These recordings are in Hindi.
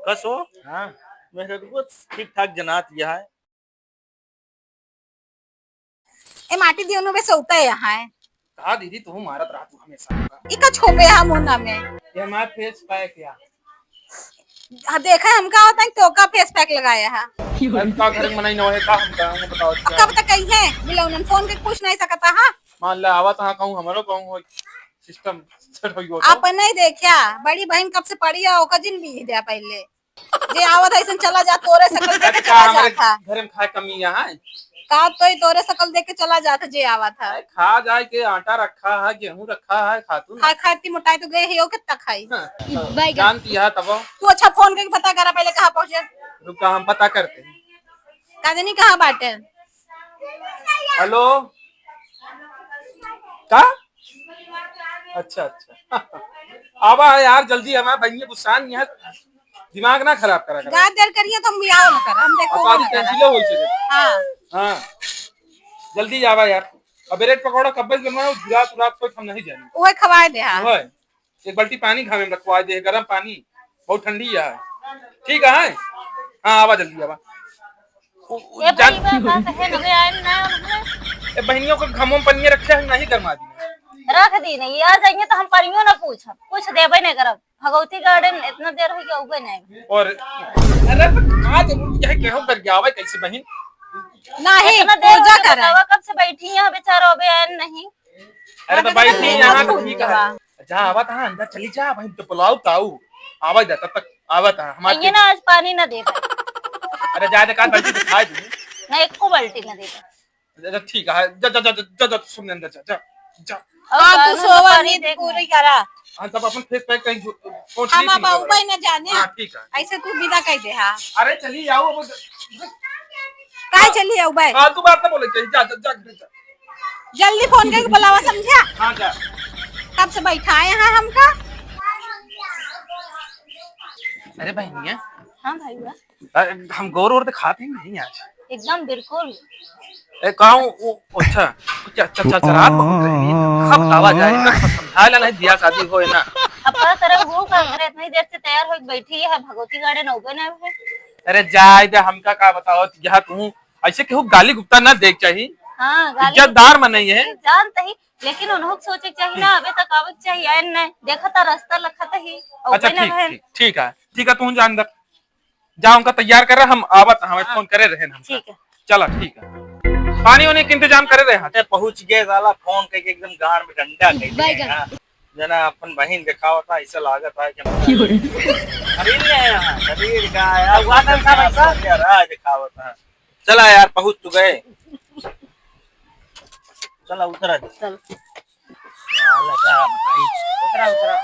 कसो हाँ मेरे को ठीक ठाक जनात यह है। ए माटी दियो नु बे सोता है यहाँ है। कहा दीदी तू मारत रहा तू हमेशा इका छोबे हम मुन्ना में। ये हमारा फेस पैक या हाँ देखा है हमका होता है तो का फेस पैक लगाया है। का घर में मनाई न होए का हम बताओ अब क्या का बता कही है बिला उन्होंने फोन के पूछ नहीं सकता हाँ। मान ले आवा तहां कहूं हमरो कहूं हो सिस्टम सेट होई हो आप नहीं देखा बड़ी बहन कब से पड़ी है ओका जिन भी दे पहले जे आवत ऐसन चला जा तोरे सकल देख के चला जाता घर में खाए कमी यहाँ है का तो ही तोरे सकल देख के चला जाता जे आवत है। खा जाए के आटा रखा है गेहूं रखा है खातू खा खा इतनी मोटाई तो गए हो कितना खाई जानती है तब तू अच्छा फोन करके पता करा पहले कहाँ पहुंचे रुका हम पता करते हैं। काजनी कहाँ बाटे हेलो का अच्छा अच्छा आवा है यार जल्दी हमारा भैया गुस्सा नहीं है दिमाग ना खराब करा कर गाय देर करिए तो हम भी आओ ना कर हम देखो अपारी कैंसिल हो छे हां हां जल्दी जावा यार अब ब्रेड पकौड़ा कब से बनवाओ रात रात को हम नहीं जानी ओए खवाए दे हां ओए एक बाल्टी पानी खावे में रखवा दे गरम पानी बहुत ठंडी है ठीक है हां आवा जल्दी आवा ये भाई बात है नवे आए ना ए बहनियों को घमों पन्नी रखे हैं नहीं गरमा दी रख दी नहीं आ जाएंगे तो हम परियो ना कुछ देबे नहीं करब भगवती गार्डन इतना देर हो गया उबे नहीं और अरे आज यह केहो कर गया भाई कैसे बहन नहीं इतना देर पूजा हो कर गया कब से बैठी है बेचारा अबे आए नहीं अरे तो बैठी यहां तो ठीक है जा आवा था अंदर चली जा भाई तो पुलाव ताऊ आवा जा तब तक आवा था हमारे ये ना आज पानी ना दे पाए अरे जा दे का बाल्टी दिखाई दे ना एक को बाल्टी ना दे अच्छा ठीक है जा जा जा जा जा सुन अंदर जा जा जा हां तू सोवा नहीं पूरी करा हां तब अपन फेस पैक कहीं पहुंच हम बाबू भाई ना जाने हां ठीक है ऐसे तू विदा कह दे हां अरे चली आओ अब काय चली आओ भाई फालतू बात ना बोले जा जा जा जल्दी फोन करके बुलावा समझा हां जा कब से बैठा है यहाँ हमका अरे बहनिया हां भाई हम गौर और खाते नहीं आज एकदम बिल्कुल ए कहूं अच्छा अच्छा रात बहुत रही अब आवाज आई ना समझाला नहीं दिया शादी होए ना अब पता तरह हो का करे इतनी देर से तैयार हो बैठी है भगवती गार्डन उबे ना है अरे जाए दे हमका का बताओ यह तू ऐसे केहू गाली गुप्ता ना देख चाहिए हां गाली इज्जतदार मनई है जानते ही लेकिन उन्हों सोचे चाहिए ना अबे तक आवक चाहिए आए ना देखा था रास्ता लखा ही अच्छा ठीक है तू जा अंदर जा उनका तैयार कर रहा हम आवत हमें फोन करे रहे हम ठीक है चला ठीक है पानी होने के इंतजाम करे रहे अरे पहुंच गए साला फोन करके एकदम गाड़ में डंडा कह जना अपन बहन दिखावा था ऐसा लागत है कि खरीद ले यहां खरीद का यार वादन था ऐसा यार दिखावा था चला यार पहुंच तो गए चला उतरा चल साला क्या बताई उतरा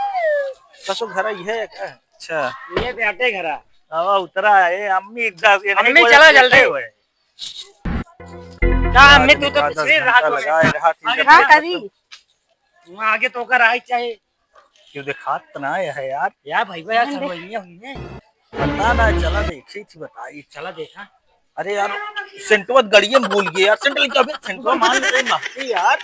कसो घर ही है क्या अच्छा ये बैठे घर हवा उतरा है अम्मी एकदम अम्मी चला जल्दी क्या अम्मी तू तो पिछले रात हाँ करी वहां आगे तो कर आई चाहे क्यों दिखात तो ना है यार यार भाई यार सरवैया हुई है पता ना चला देखी थी बताई चला देखा अरे यार सेंटवत गड़िए भूल गए यार सेंट लेके अबे सेंटवा मान ले माफी यार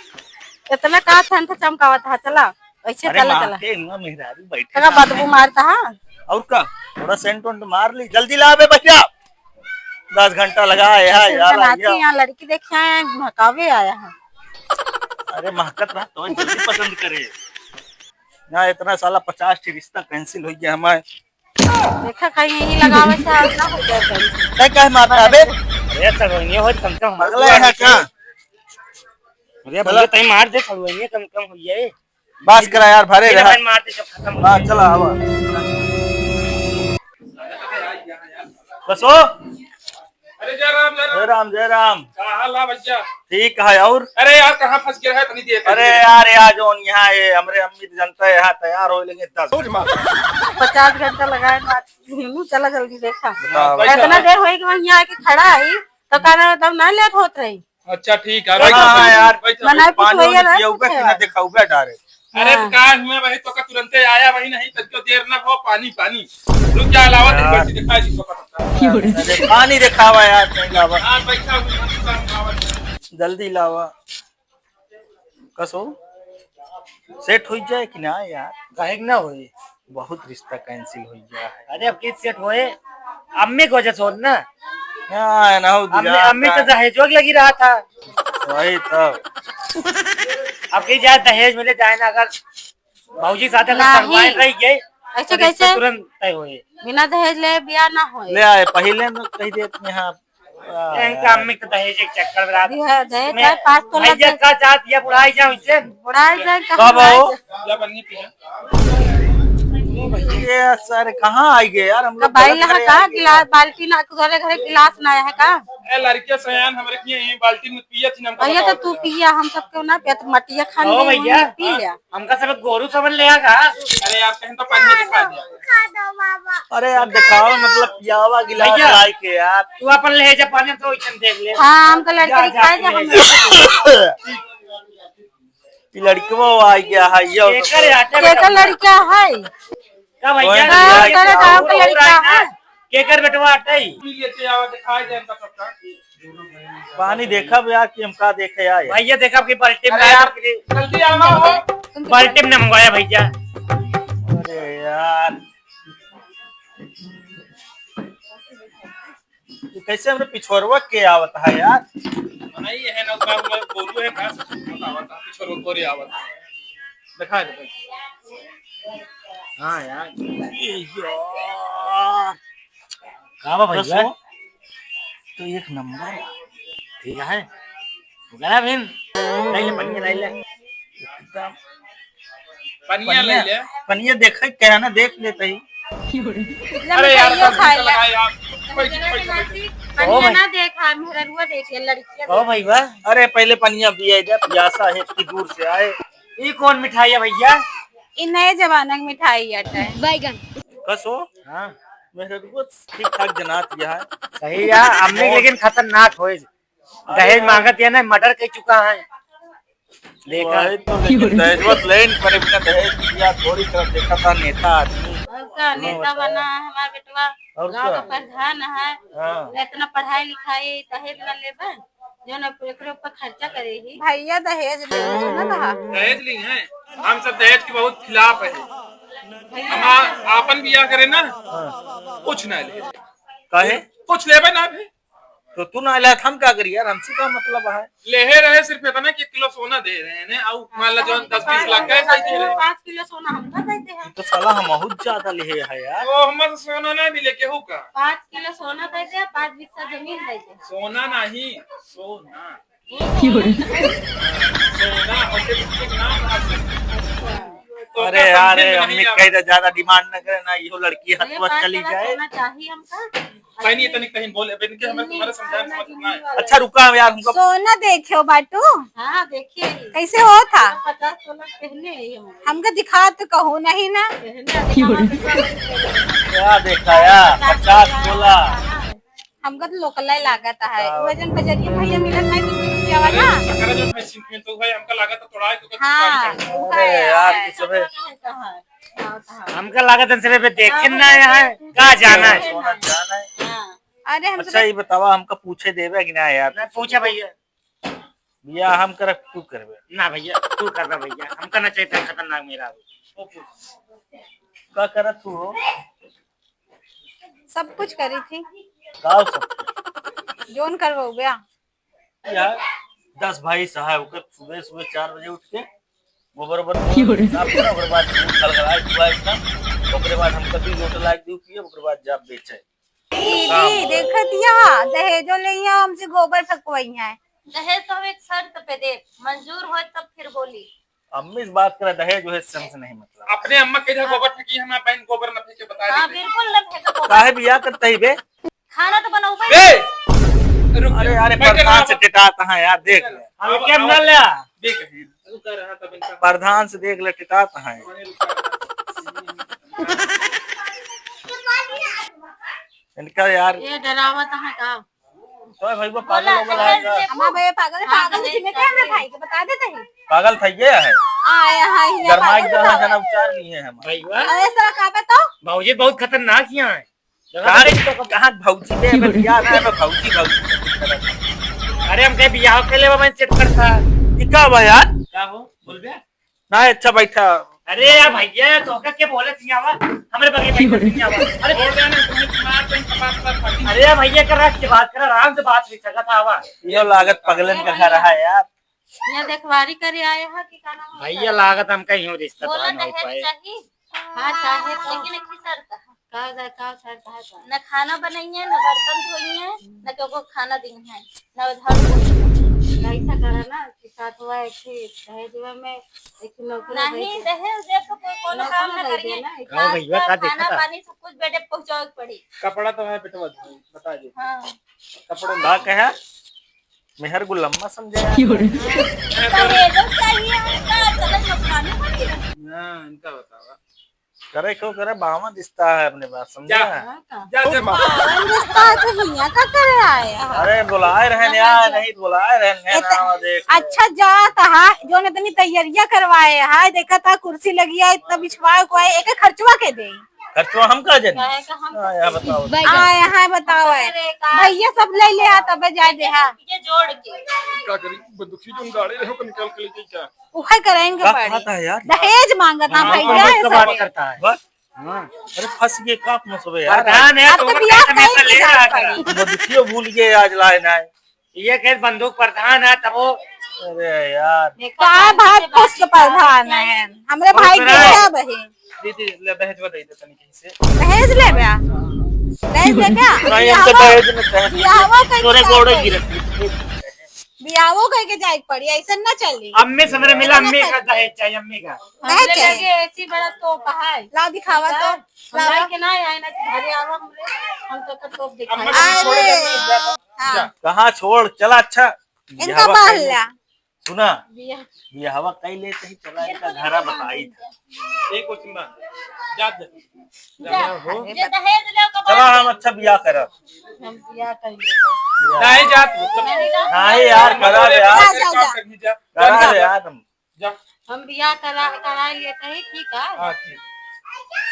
इतना का ठंड चमकावा था चला ऐसे अरे चला चला माफी ना मेहरारू बैठे तका बदबू मारता हां और का थोड़ा सेंट वंट मार ली जल्दी ला बे भैया 10 घंटा लगा है यार यहाँ लड़की देखे आए महकावे आया है अरे महकत रहा तो जल्दी पसंद करे ना इतना साला 50 टी रिश्ता कैंसिल हो गया हमारे देखा कहीं यही लगावे से ना हो जाए कहीं क्या मारता बे अरे सरवैया हो कम कम अगला है क्या अरे भैया तई मार दे सरवैया कम कम हुई है बस करा यार भरे रहा मार दे सब खत्म हां चला हवा बसो अरे जय राम क्या हाल है भैया ठीक है और अरे यार कहां फंस गया है तनी देर अरे यार यहाँ जो यहाँ है हमरे अम्मी जनता यहाँ तैयार हो लेंगे 50 घंटा लगाए चला जल्दी देखा बताओ इतना देर होई कि वहीं आके खड़ा है तो कहना तब ना लेट होत रही अच्छा ठीक है हाँ यार मना कुछ पानी होइए ना पियोगे कि ना दिखाओगे डारे अरे काश मैं वही तो का तुरंत आया वही नहीं तब देर ना हो पानी रुक जा अलावा तेरी बच्ची दिखा जी पता अरे पानी दिखावा यार नहीं लावा हां पैसा जल्दी लावा कसो सेट हो जाए कि ना यार गायक ना होई बहुत रिश्ता कैंसिल हो गया है। अरे अब किस सेट होए अम्मी को वजह से ना हाँ, ना हो अम्मी अम्मी तो दहेज लगी रहा था। वही तो। अब कहीं जाए दहेज मिले जाए ना अगर भाजी साथ नहीं। रही गए ऐसे कैसे तुरंत तय हुए बिना दहेज ले ब्याह ना होए। ले आए पहले न कही देते हैं इनका अम्मी तो दहेज एक चक्कर में रहा दहेज है 5 तोला भैया का चाहत या बुढ़ाई जाओ इससे बुढ़ाई जाए कब हो या पन्नी पिया ये सर कहाँ आई गए यार हम लोग भाई गलत यहाँ घरे का आ गए। गिलास बाल्टी ना घरे घरे गिलास ना है का ए लड़के सयान हमरे के यही बाल्टी में पिया थी हमको भैया तो तू पिया हम सब क्यों ना पिया तो मटिया खान ओ भैया पी लिया। हमका सब गोरू समझ ले आगा। अरे यार कहीं तो पन्नी दिखा दिया। अरे यार दिखाओ मतलब पियावा गिलास भैया। लाई के यार। तू अपन ले जा पानी तो इतन देख ले हाँ हमको लड़के दिखाए जा हम ये लड़कवा आई गया है ये केकर आटे केकर लड़का है का भैया कोई का नहीं, करे गांव का लड़का है केकर बेटवा आटे पी लेते आवा दिखाई दे इनका सबका। पानी देखा यार कि हम का देखे आए। भैया देखा आपकी बाल्टी में अरे यार जल्दी आना हो। बाल्टी में मंगवाया भैया। अरे यार ये कैसे हमरे पिछोरवा के आवत है यार। नहीं है ना उसका मैं बोलू है का आवत है छोरो कोरी आवत है। दिखा दे हां यार ये यार का भैया तो एक नंबर ठीक है गला बिन ले पन्नी ले ले एकदम पनिया ले ले। पनिया देखे क्या ना देख लेते ही। अरे यार मिठाइयों खाए लगा यार पनिया ना देखा मेरा रुआ देखे लड़कियां ओ भैया अरे पहले पनिया पिया जा प्यासा है इतनी दूर से आए। ये कौन मिठाई है भैया? इन नए जमाना की मिठाई आता है बैगन कसो हां मेरे को ठीक ठाक जनात यह है। सही है अम्मी लेकिन खतरनाक होए दहेज मांगत है ना मर्डर कर चुका है देखा वही तो लेकिन दहेज लेन पर बिना दहेज दिया थोड़ी तरह देखा था नेता आदमी। उसका नेता बना है हमारा बेटवा और गांव क्या? का प्रधान है हाँ। इतना पढ़ाई लिखाई दहेज न लेबे जो न एकरे ऊपर खर्चा करेगी भैया दहेज ले सुना था दहेज ली है हम सब दहेज के बहुत खिलाफ है। हम आपन बियाह करे ना कुछ ना ले कहे कुछ लेबे ना भी तो तू ना लाया हम क्या करिए यार हमसे क्या मतलब है। लेहे रहे सिर्फ इतना कि किलो सोना दे रहे हैं और मान ला जो 10-20 लाख का ऐसा दे रहे हैं। 5 किलो सोना हम का देते हैं तो साला हम बहुत ज्यादा ले है यार। तो हम सोना ना भी लेके हो का 5 किलो सोना देते हैं 5 बिस्सा जमीन देते हैं सोना नहीं सोना सोना होते के नाम तो अरे क्या यार समझे में अम्मी नहीं कही ज्यादा डिमांड न करे ना यो लड़की ये हथवा 5 चली तोला जाए। सोना चाहिए हमका कहीं नहीं इतनी कहीं बोले बिन के हमें तुम्हारे समझाने समझना है। अच्छा रुका यार हमको सोना देखियो बाटू हाँ देखिए कैसे हो था 50 तोला पहने हमका दिखा तो कहो नहीं ना क्या देखा यार 50 तोला। हमका तो लोकल ही लागत है वजन बजरिया भैया मिलन नहीं तो रुपया वाला सकरा जो फैशन में तो भाई हमका लगा था थोड़ा है क्योंकि हाँ अरे यार कुछ सब हमका लागत है सिर्फ देखे ना यहाँ कहाँ जाना है सोना जाना है। अरे हम अच्छा ये बतावा हमका पूछे देवे कि ना यार मैं पूछा भैया बिया हम कर तू करबे ना भैया तू करना भैया हमका ना चाहिए खतरनाक मेरा का करत तू हो सब कुछ करी थी का सब जोन करवाओ गया यार 10 भाई सहाय होकर सुबह सुबह 4 बजे उठ के गोबर साफ करा ओकर बाद गलगलाए हुआ एकदम ओकर बाद हम कभी लोट लाग दियो किए ओकर बाद जाब बेचे। दीदी देखा दिया दहेजो ले हमसे गोबर फकवाई है दहेज तो हम एक शर्त पे दे मंजूर हो तब फिर बोली अम्मी इस बात कर दहेज है से नहीं मतलब अपने अम्मा के इधर गोबर फेंकी हम बहन गोबर न फेंके बता हाँ देते बिल्कुल न फेंको काहे बिया करते ही बे। खाना तो बनाऊ ए रुक अरे जा। अरे बैठ जा, प्रधान से टिटाता है यार देख ले हम क्या ना लिया देख तू कर रहा था इनका प्रधान से देख ले टिटाता है। इनका यार ये डरावत है का तो भाई वो पागल हो गया है हमारा भैया पागल पागल किने क्या हमें भाई के बता देते हैं पागल થઈ ગયા है आया हां ही गरमाई जना उपचार लिए हैं हम। भैया ऐसा का बताओ भाजी बहुत खतरनाक यहाँ है कहां भौजी बे अबे क्या ना मैं भौजी अरे हम कहीं बियाह के लिए मैं सेट करता ई का बा यार क्या हो बोल बे ना अच्छा बैठा अरे यार भैया तो क्या बोले सियावा हमारे बगल में सियावा अरे छोड़ देना तुम्हें तुम्हारा तो इनका बात पर पार्टी अरे यार भैया कर रहा बात कर आराम से बात नहीं चला था आवा ये लागत पगलन का घर है यार। यहाँ देखवारी करे आए हैं कि का नाम भैया लागत हम कहीं हो रिश्ता तो बोला नहीं हो पाए दहेज चाहिए हाँ चाहे लेकिन एक ही शर्त है का शर्त है न खाना बनाइए न बर्तन धोइए न को खाना दिए न उधर ऐसा करा ना कि साथ हुआ एक दहेज में एक नौकरी नहीं दहेज देखो कोई कोनो काम न करिए हाँ भैया का देखा खाना था पानी सब कुछ बेटे पहुंचाओ पड़ी। कपड़ा तो है बेटा बता दे हाँ कपड़ा का कहा मेहर गुलम्मा समझे दहेज चाहिए उनका चलन मकान बनी हां इनका बतावा करे क्यों करे बामा दिखता है अपने बात समझा। जा जा रिश्ता तो हिया का करे आए हैं। अरे बुलाए रहने यार नहीं बुलाए रहने ना देख अच्छा जात है जो ने इतनी तैयारियां करवाए है देखा था कुर्सी लगी है इतना बिछवा को है एक खर्चवा के दे खर्चवा हम का जन यार बताओ आए हैं बताओ भैया सब ले ले आ तबे जाए दे हा ये जोड़ के क्या करी बदुखी तुम गाड़ी रहो निकल के लेके क्या उहे करेंगे का पड़ी खाता है यार दहेज मांगता भैया तो बात ऐसा करता है बस हाँ अरे फंस गए काप मसबे यार प्रधान है अब तो तो उनका बियाह हमेशा कहीं ले की रहा जानी करा बदुखियो भूल गए आज लाए ना ये कह बंदूक प्रधान है तब वो अरे यार का भात पुष्ट प्रधान है हमरे भाई के है बहन दीदी ले दहेज दे दे तनी कहीं से दहेज ले बया दहेज ले क्या नहीं हमको दहेज में चाहिए बियाहवा तोरे कहीं गोड़े गिरती बियाहो कह के जाए पड़ी ऐसा ना चली अम्मी से मेरे मिला अम्मी का दहेज चाहिए अम्मी का दहेज चाहिए ऐसी बड़ा तोप है ला दिखावा तो हमरा के ना आए ना घरे आवा हम तो तोप दिखा अम्मा को छोड़ दे हाँ कहाँ छोड़ चला अच्छा इनका बाल ला सुना ये हवा कई लेते ही चला इनका घरा बताई था एक क्वेश्चन बा जा ये दहेज ले को चला हम अच्छा बियाह करब हम बियाह कर ले नहीं जा तू नहीं यार करा दे यार जा, जा। करा दे यार हम जा हम बियाह करा लेते हैं ठीक है हां ठीक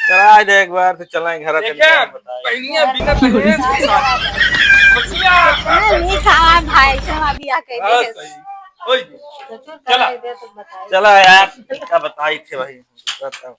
करा दे एक बार तो चला घर देखिए पहनिया बिना दहेज के साथ मसिया नहीं खावा भाई से बियाह कह हां दे सही ओए तो चला दे तो बताइए चला यार क्या बताई थे भाई बताओ